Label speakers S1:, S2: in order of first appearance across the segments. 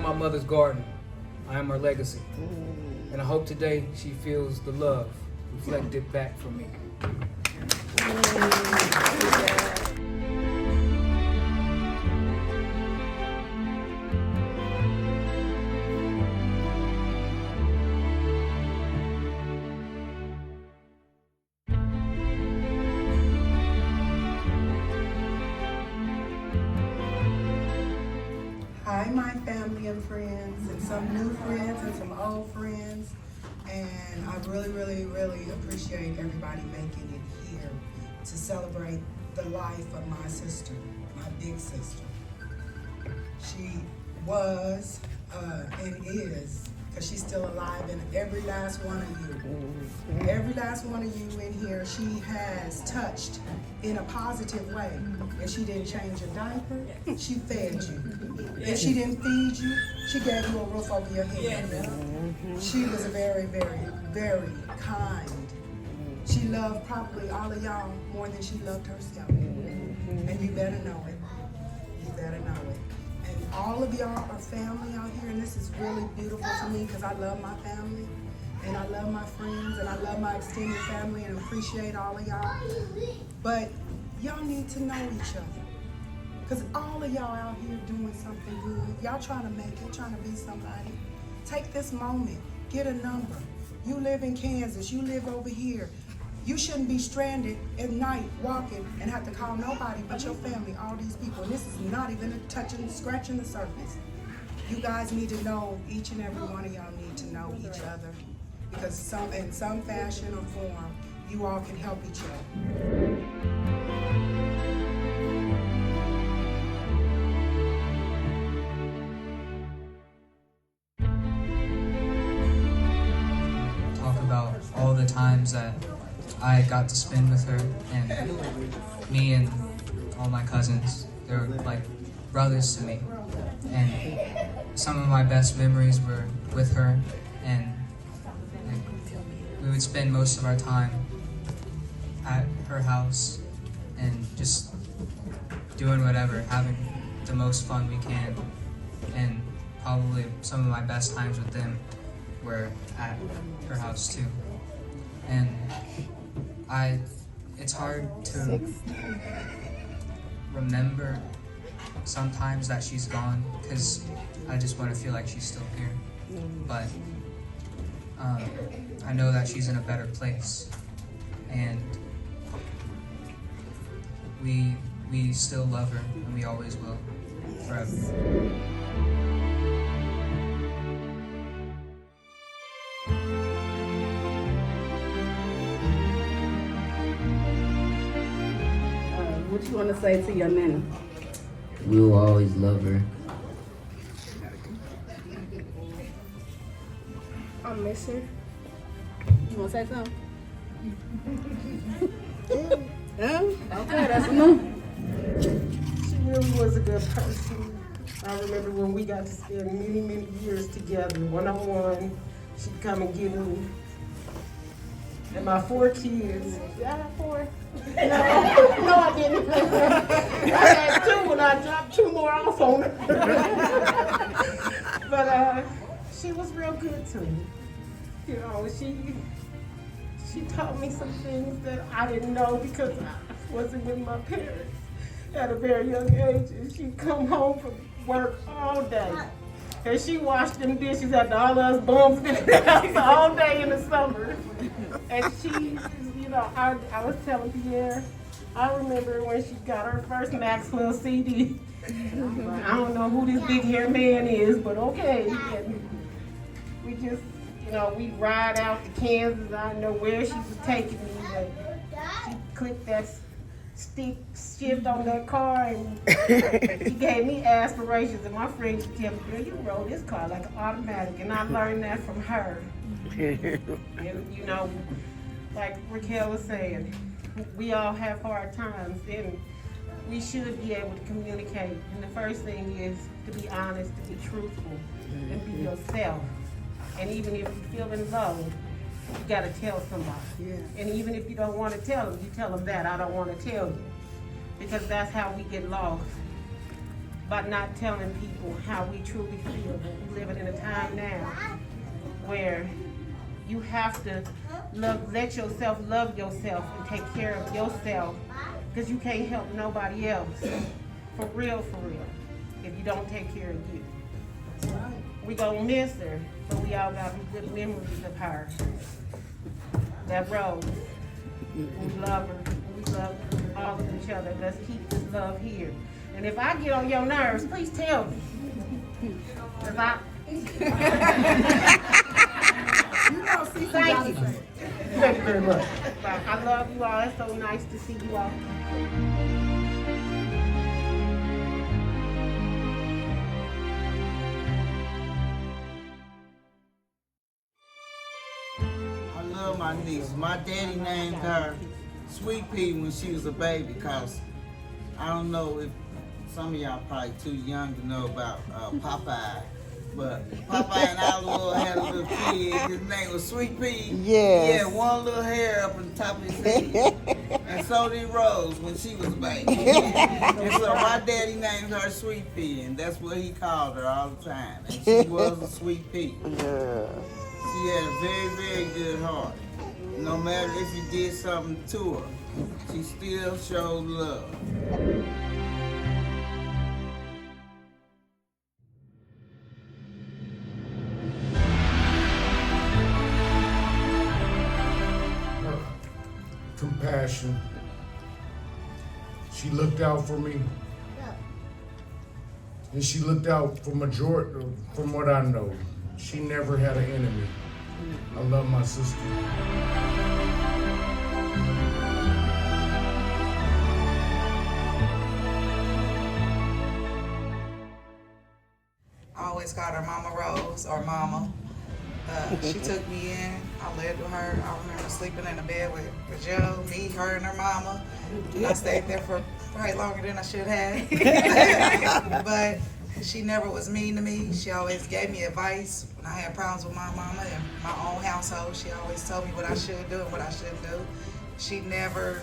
S1: my mother's garden. I am her legacy. And I hope today she feels the love reflected back from me.
S2: Hi, my family and friends, and some new friends and some old friends. And I really, really, really appreciate everybody making it here to celebrate the life of my sister, my big sister. She was and is, because she's still alive, and every last one of you, every last one of you in here, she has touched in a positive way. If she didn't change your diaper, she fed you. If she didn't feed you, she gave you a roof over your head. She was a very, very, very kind. She loved probably all of y'all more than she loved herself. And you better know it. You better know it. And all of y'all are family out here, and this is really beautiful to me because I love my family, and I love my friends, and I love my extended family, and appreciate all of y'all. But y'all need to know each other. Because all of y'all out here doing something good. Y'all trying to make it, trying to be somebody. Take this moment, get a number. You live in Kansas, you live over here. You shouldn't be stranded at night walking and have to call nobody but your family, all these people. And this is not even scratching the surface. You guys need to know, each and every one of y'all need to know each other. Because in some fashion or form, you all can help each other.
S3: About all the times that I got to spend with her, and me and all my cousins, they're like brothers to me. And some of my best memories were with her, and we would spend most of our time at her house and just doing whatever, having the most fun we can. And probably some of my best times with them were at her house too. And it's hard to remember sometimes that she's gone, because I just want to feel like she's still here. But I know that she's in a better place, and we still love her, and we always will, forever.
S4: What you want to say to your nana?
S5: We will always love her.
S4: I miss her. You want to say something? Okay, that's enough.
S6: She really was a good person. I remember when we got to spend many, many years together, one-on-one. She'd come and get me. And my 4 kids. Did I have 4? No, I didn't. I had 2 and I dropped 2 more off on her. But she was real good to me. You know, she taught me some things that I didn't know because I wasn't with my parents at a very young age. And she'd come home from work all day. And she washed them dishes after all of us bums been in the house all day in the summer. And she, you know, I was telling Pierre, I remember when she got her first Maxwell CD. I don't know who this big hair man is, but okay. And we just, you know, we ride out to Kansas. I don't know where she was taking me, but she clicked that stick shift on that car, and she gave me aspirations. And my friend kept me, girl, you rode this car like an automatic, and I learned that from her. And you know, like Raquel was saying, we all have hard times, and we should be able to communicate. And the first thing is to be honest, to be truthful, and be yourself. And even if you're feeling low, you gotta tell somebody.
S2: Yeah.
S6: And even if you don't want to tell them, you tell them that I don't want to tell you, because that's how we get lost. by not telling people how we truly feel. We're living in a time now where you have to let yourself love yourself and take care of yourself, because you can't help nobody else. For real, if you don't take care of you.
S2: That's right.
S6: We gonna miss her, but we all got good memories of her. That Rose. We love her. We love all of each other. Let's keep this love here. And if I get on your nerves, please tell me. Cause thank you. Thank you very much. I love you all. It's so nice to see you all.
S7: I love my niece. My daddy named her Sweet Pea when she was a baby, cause I don't know if some of y'all probably too young to know about Popeye, but Popeye and Oliver had a little kid. His name was Sweet Pea.
S8: Yes.
S7: He had one little hair up on the top of his head, and so did Rose when she was a baby. And so my daddy named her Sweet Pea, and that's what he called her all the time. And she was a Sweet Pea.
S8: Yeah.
S7: She had a very, very good heart. No matter if you did something to her, she still showed love.
S9: Compassion. She looked out for me. And she looked out for majority, from what I know. She never had an enemy. I love my sister.
S10: I always called her Mama Rose or Mama. She took me in. I lived with her. I remember sleeping in the bed with Joe, me, her, and her mama. I stayed there for probably longer than I should have. But she never was mean to me. She always gave me advice when I had problems with my mama in my own household. She always told me what I should do and what I shouldn't do. She never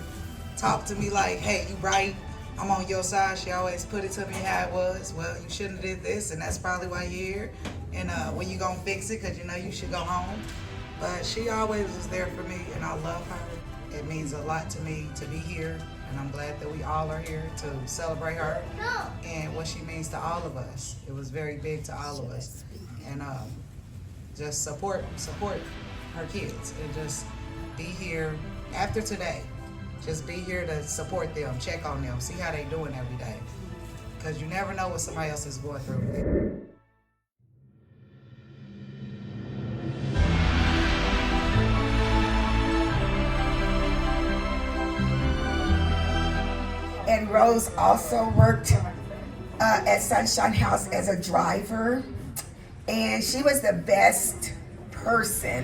S10: talked to me like, hey, you right, I'm on your side. She always put it to me how it was. Well, you shouldn't have did this, and that's probably why you're here. And when you gonna fix it, because you know you should go home. But she always was there for me, and I love her. It means a lot to me to be here, and I'm glad that we all are here to celebrate her and what she means to all of us. It was very big to all of us. And just support her kids, and just be here after today. Just be here to support them, check on them, see how they doing every day. Because you never know what somebody else is going through.
S11: And Rose also worked at Sunshine House as a driver. And she was the best person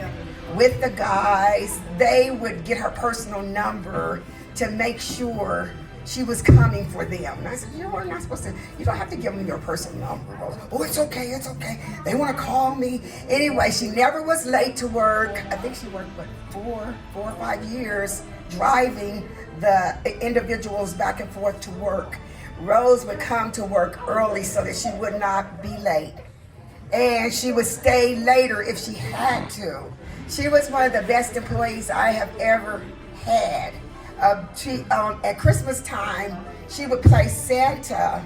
S11: with the guys. They would get her personal number to make sure she was coming for them. And I said, you know what, I'm not supposed to, you don't have to give them your personal number. Oh, it's okay. They want to call me. Anyway, she never was late to work. I think she worked, what, 4 or 5 years driving the individuals back and forth to work. Rose would come to work early so that she would not be late. And she would stay later if she had to. She was one of the best employees I have ever had. At Christmas time, she would play Santa,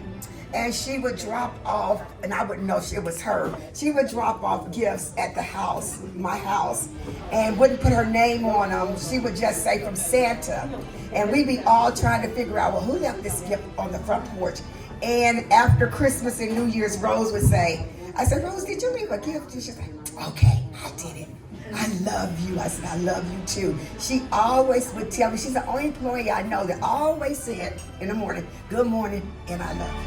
S11: and she would drop off, and I wouldn't know it was her. She would drop off gifts at the house, my house, and wouldn't put her name on them. She would just say from Santa. And we'd be all trying to figure out, well, who left this gift on the front porch? And after Christmas and New Year's, Rose would say, I said, Rose, did you leave a gift? And she'd say, okay, I did it. I love you. I said, I love you too. She always would tell me, she's the only employee I know that always said in the morning, good morning, and I love you.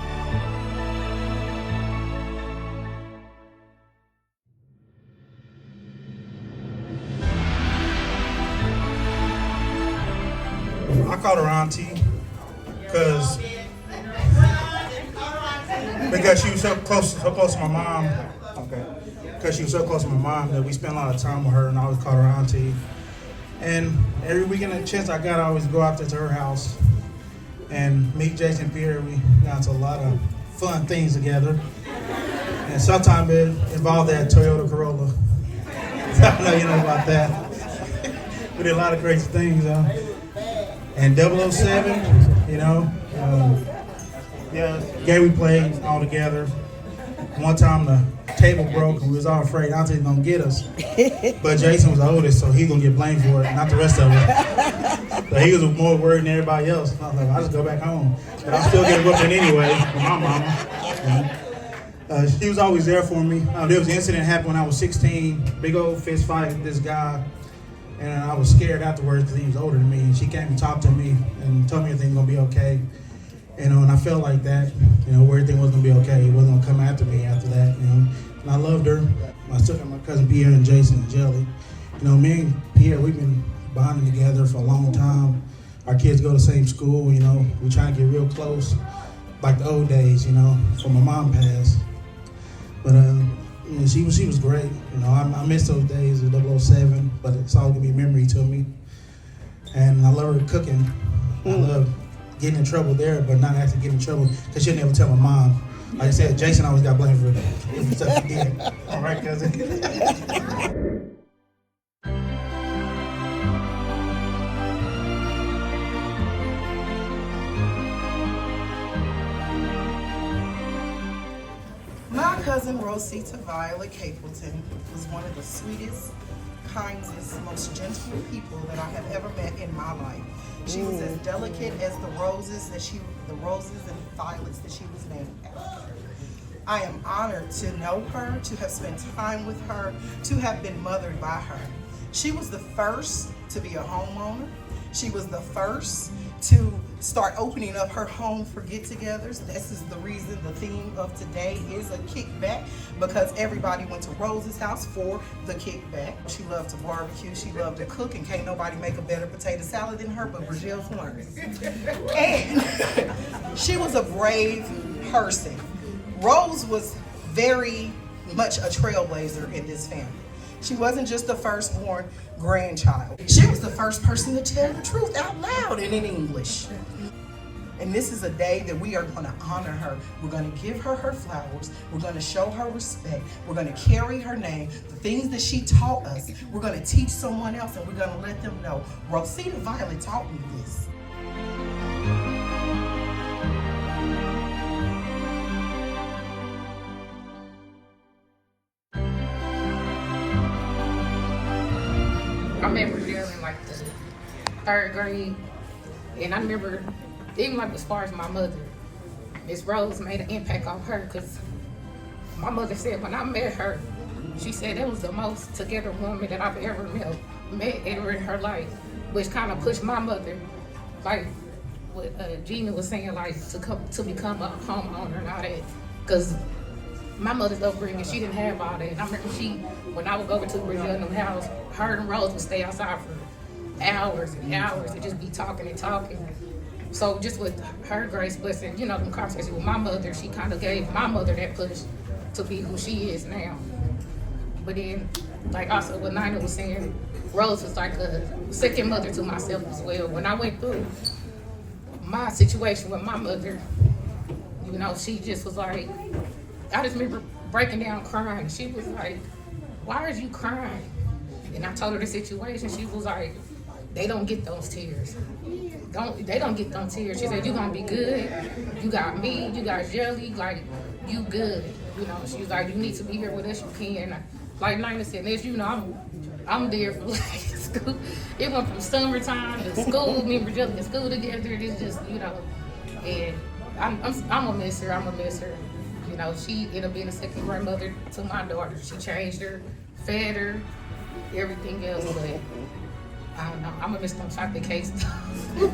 S12: I called her auntie because she was so close to my mom. Okay. Because she was so close to my mom that we spent a lot of time with her, and I always called her auntie. And every weekend, a chance I got, I always go out there to her house and meet Jason Pierre. We got into a lot of fun things together. And sometimes it involved that Toyota Corolla. I know you know about that. We did a lot of crazy things, and 007, game we played all together. One time the table broke and we was all afraid Auntie was gonna get us. But Jason was the oldest, so he's gonna get blamed for it, not the rest of us. So he was more worried than everybody else. I was like, I'll just go back home. But I'll still get a whooping anyway from my mama. She was always there for me. There was an incident happened when I was 16, big old fist fight with this guy. And I was scared afterwards because he was older than me. And she came and talked to me and told me everything was gonna be okay. And I felt like that, where everything was gonna be okay. He wasn't gonna come after me after that, And I loved her. I still got my cousin Pierre and Jason and Jelly. Me and Pierre, we've been bonding together for a long time. Our kids go to the same school, we try to get real close, like the old days, before my mom passed. But she was great. I miss those days of 007, but it's all gonna be a memory to me. And I love her cooking. I love getting in trouble there, but not actually getting in trouble because she'll never tell my mom. Like I said, Jason always got blamed for the stuff he did. All right, cousin.
S10: My cousin Rose Capelton was one of the sweetest, kindest, most gentle people that I have ever met in my life. She was as delicate as the roses and violets that she was named after. I am honored to know her, to have spent time with her, to have been mothered by her. She was the first to be a homeowner. She was the first to start opening up her home for get-togethers. This is the reason the theme of today is a kickback, because everybody went to Rose's house for the kickback. She loved to barbecue, she loved to cook, and can't nobody make a better potato salad than her but Brazil Florence. And she was a brave person. Rose was very much a trailblazer in this family. She wasn't just the firstborn grandchild. She was the first person to tell the truth out loud and in English. And this is a day that we are going to honor her. We're going to give her her flowers. We're going to show her respect. We're going to carry her name. The things that she taught us, we're going to teach someone else, and we're going to let them know. Rosita Violet taught me this.
S8: I met Brazil in like the 3rd grade, and I remember even like as far as my mother, Miss Rose made an impact on her, because my mother said when I met her, she said it was the most together woman that I've ever met ever in her life, which kind of pushed my mother, like what Gina was saying, like to become a homeowner and all that, because my mother's upbringing, she didn't have all that. And I remember when I would go over to the Brazilian house, her and Rose would stay outside for hours and hours and just be talking and talking. So just with her grace blessing, the conversation with my mother, she kind of gave my mother that push to be who she is now. But then, like also what Nina was saying, Rose was like a second mother to myself as well. When I went through my situation with my mother, she just was like, I just remember breaking down crying. She was like, why are you crying? And I told her the situation. She was like, they don't get those tears. They don't get those tears. She said, you're going to be good. You got me. You got Jelly. Like, you good. She was like, you need to be here with us. You can. Like Nina said, as you know, I'm there for like school. It went from summertime to school. Me and Brazil in school together. It's just, and I'm going to miss her. I'm going to miss her. She ended up being a second grandmother to my daughter. She changed her, fed her, everything else, but I don't know. I'm gonna miss them chocolate cakes though.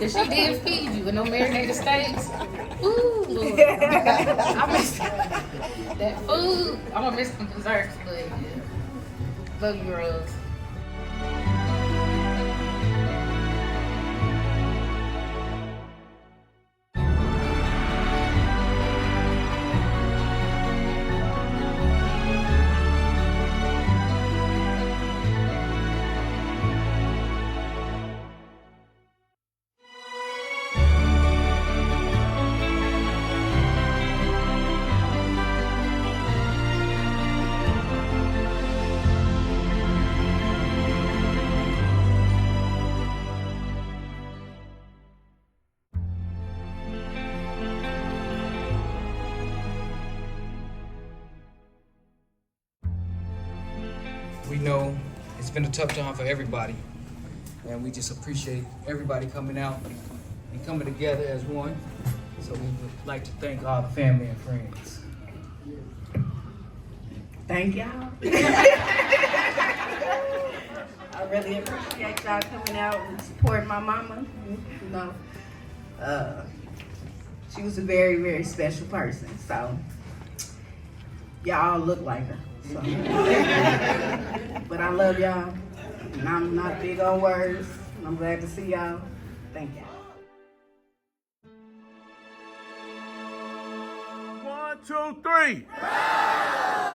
S8: Cause she did feed you with no marinated steaks. Ooh, Lord. I miss that food. I'm gonna miss them desserts, but yeah. Love you, Rose.
S1: We know it's been a tough time for everybody, and we just appreciate everybody coming out and coming together as one. So we would like to thank all the family and friends.
S13: Thank y'all. I really appreciate y'all coming out and supporting my mama. You know, she was a very, very special person. So y'all look like her. So. But I love y'all, and I'm not big on words. I'm glad to see y'all. Thank y'all.
S14: 1, 2, 3.